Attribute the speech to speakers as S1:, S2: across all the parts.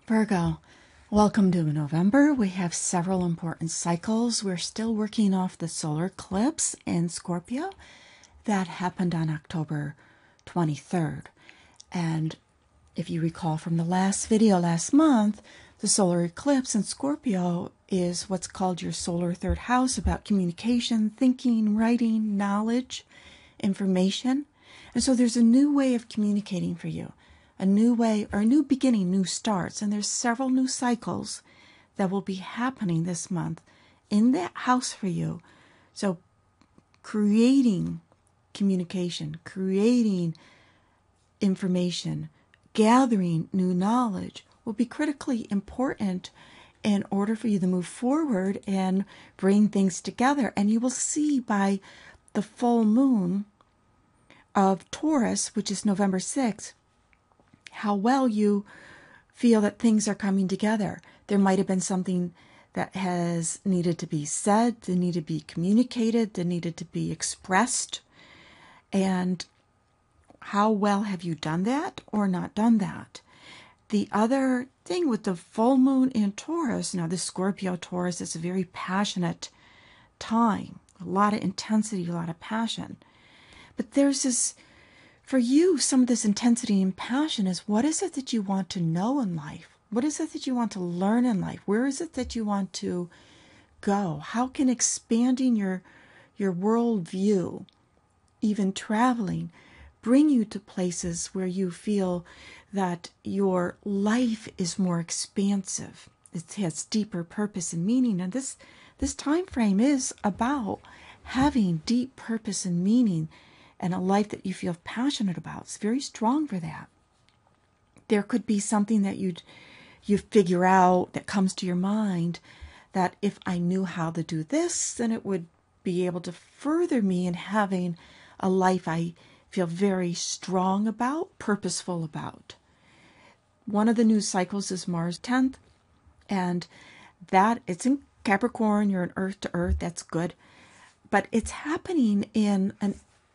S1: Virgo, welcome to November. We have several important cycles. We're still working off the solar eclipse in Scorpio that happened on October 23rd. And if you recall from the last video last month, the solar eclipse in Scorpio is what's called your solar third house, about communication, thinking, writing, knowledge, information. And so there's a new way of communicating for you. A new way, or a new beginning, new starts. And there's several new cycles that will be happening this month in that house for you. So creating communication, creating information, gathering new knowledge will be critically important in order for you to move forward and bring things together. And you will see by the full moon of Taurus, which is November 6th, how well you feel that things are coming together. There might have been something that has needed to be said, that needed to be communicated, that needed to be expressed. And how well have you done that or not done that? The other thing with the full moon in Taurus, now this Scorpio Taurus is a very passionate time, a lot of intensity, a lot of passion. But there's this, for you, some of this intensity and passion is, what is it that you want to know in life? What is it that you want to learn in life? Where is it that you want to go? How can expanding your worldview, even traveling, bring you to places where you feel that your life is more expansive? It has deeper purpose and meaning. And this time frame is about having deep purpose and meaning and a life that you feel passionate about. It's very strong for that. There could be something that you figure out that comes to your mind that if I knew how to do this, then it would be able to further me in having a life I feel very strong about, purposeful about. One of the new cycles is Mars 10th, and that it's in Capricorn. You're an earth to earth. That's good. But it's happening in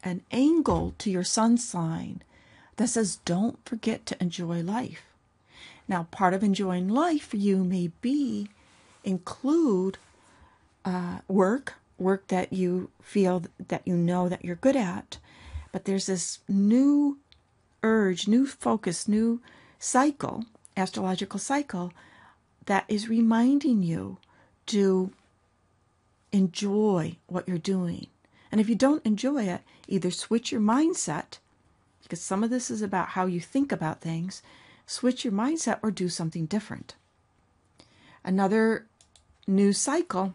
S1: an angle to your sun sign that says, don't forget to enjoy life. Now, part of enjoying life for you may include work that you feel that you know that you're good at. But there's this new urge, new focus, new cycle, astrological cycle, that is reminding you to enjoy what you're doing. And if you don't enjoy it, either switch your mindset, because some of this is about how you think about things, switch your mindset or do something different. Another new cycle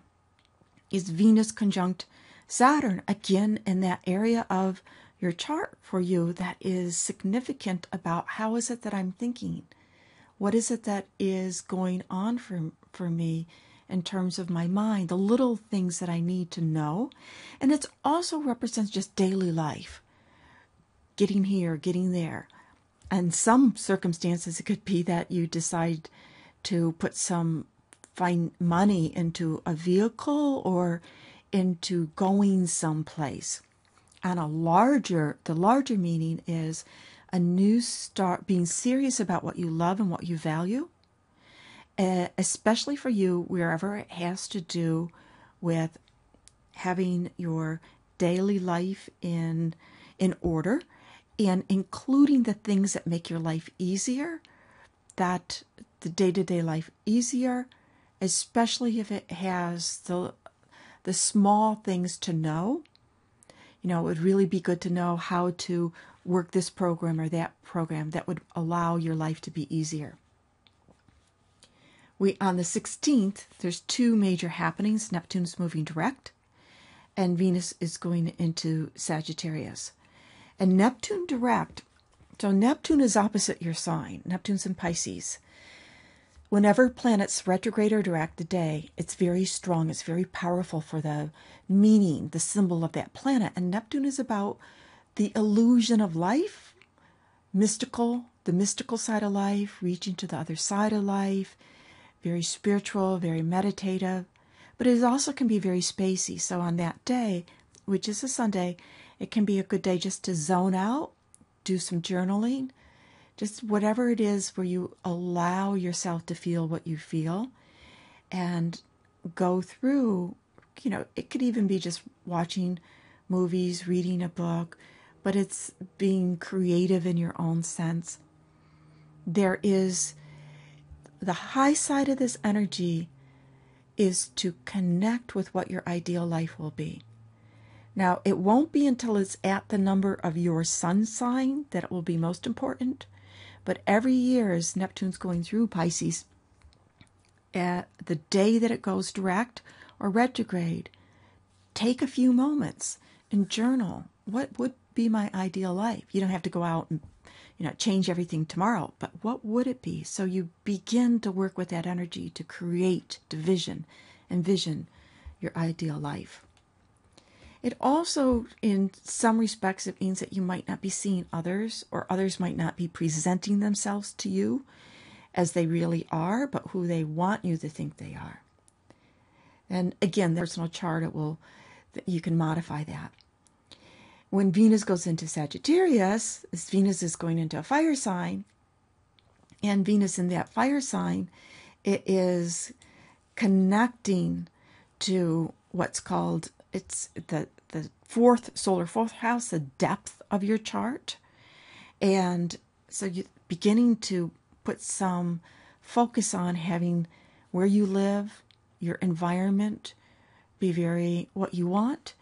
S1: is Venus conjunct Saturn, again in that area of your chart for you that is significant about how is it that I'm thinking? What is it that is going on for me in terms of my mind, the little things that I need to know. And it also represents just daily life, getting here, getting there. And some circumstances, it could be that you decide to put some money into a vehicle or into going someplace. And the larger meaning is a new start, being serious about what you love and what you value. Especially for you, wherever it has to do with having your daily life in order and including the things that make your life easier, that the day-to-day life easier, especially if it has the small things to know. You know, it would really be good to know how to work this program or that program that would allow your life to be easier. On the 16th, there's two major happenings. Neptune's moving direct, and Venus is going into Sagittarius. And Neptune direct, so Neptune is opposite your sign. Neptune's in Pisces. Whenever planets retrograde or direct a day, it's very strong. It's very powerful for the meaning, the symbol of that planet. And Neptune is about the illusion of life, the mystical side of life, reaching to the other side of life, very spiritual, very meditative, but it also can be very spacey. So on that day, which is a Sunday, it can be a good day just to zone out, do some journaling, Just whatever it is where you allow yourself to feel what you feel and go through, it could even be just watching movies, reading a book, but it's being creative in your own sense. There is the high side of this energy is to connect with what your ideal life will be. Now, it won't be until it's at the number of your sun sign that it will be most important. But every year as Neptune's going through Pisces, at the day that it goes direct or retrograde, take a few moments and journal. What would be my ideal life? You don't have to go out and change everything tomorrow, but what would it be? So you begin to work with that energy to create, to envision your ideal life. It also, in some respects, it means that you might not be seeing others, or others might not be presenting themselves to you as they really are, but who they want you to think they are. And again, the personal chart, you can modify that. When Venus goes into Sagittarius, as Venus is going into a fire sign, and Venus in that fire sign, it is connecting to what's called, it's the solar fourth house, the depth of your chart. And so you're beginning to put some focus on having where you live, your environment, be very what you want.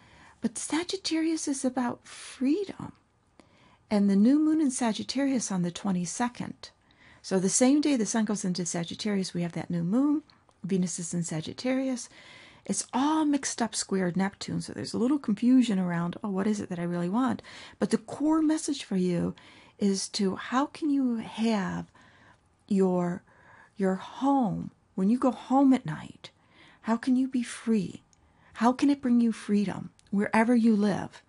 S1: But Sagittarius is about freedom. And the new moon in Sagittarius on the 22nd. So the same day the sun goes into Sagittarius, we have that new moon. Venus is in Sagittarius. It's all mixed up, squared Neptune. So there's a little confusion around, what is it that I really want? But the core message for you is to, how can you have your home, when you go home at night, how can you be free? How can it bring you freedom wherever you live?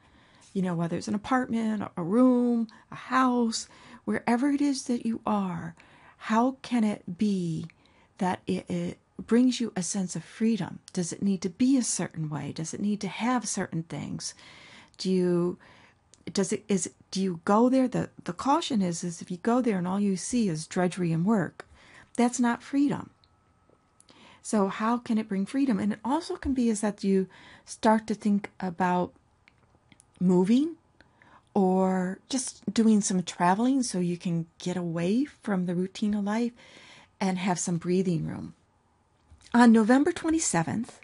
S1: Whether it's an apartment, a room, a house, wherever it is that you are, how can it be that it brings you a sense of freedom? Does it need to be a certain way? Does it need to have certain things? Do you go there? The caution is if you go there and all you see is drudgery and work, that's not freedom. So how can it bring freedom? And it also can be is that you start to think about moving or just doing some traveling so you can get away from the routine of life and have some breathing room. On November 27th,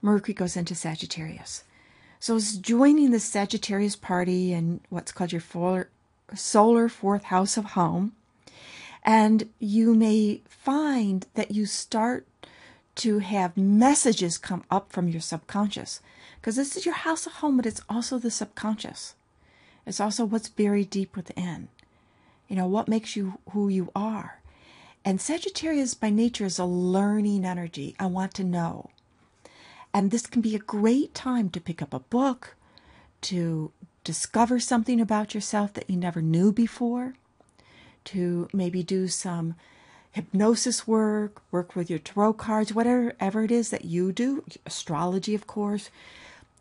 S1: Mercury goes into Sagittarius. So it's joining the Sagittarius party in what's called your solar fourth house of home. And you may find that you start to have messages come up from your subconscious. Because this is your house of home, but it's also the subconscious. It's also what's buried deep within. What makes you who you are. And Sagittarius by nature is a learning energy. I want to know. And this can be a great time to pick up a book, to discover something about yourself that you never knew before, to maybe do some hypnosis work with your tarot cards, whatever it is that you do, astrology, of course,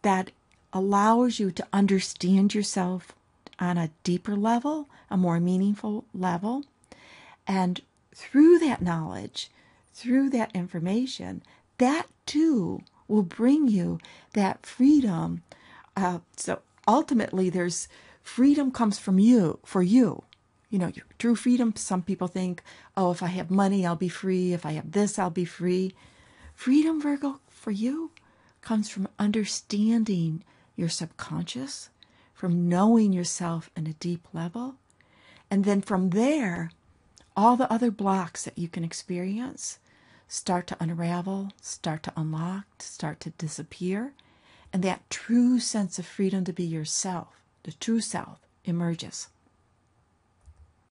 S1: that allows you to understand yourself on a deeper level, a more meaningful level. And through that knowledge, through that information, that too will bring you that freedom. So ultimately, there's freedom comes from you, for you. True freedom, some people think, if I have money, I'll be free. If I have this, I'll be free. Freedom, Virgo, for you comes from understanding your subconscious, from knowing yourself in a deep level. And then from there, all the other blocks that you can experience start to unravel, start to unlock, start to disappear. And that true sense of freedom to be yourself, the true self, emerges.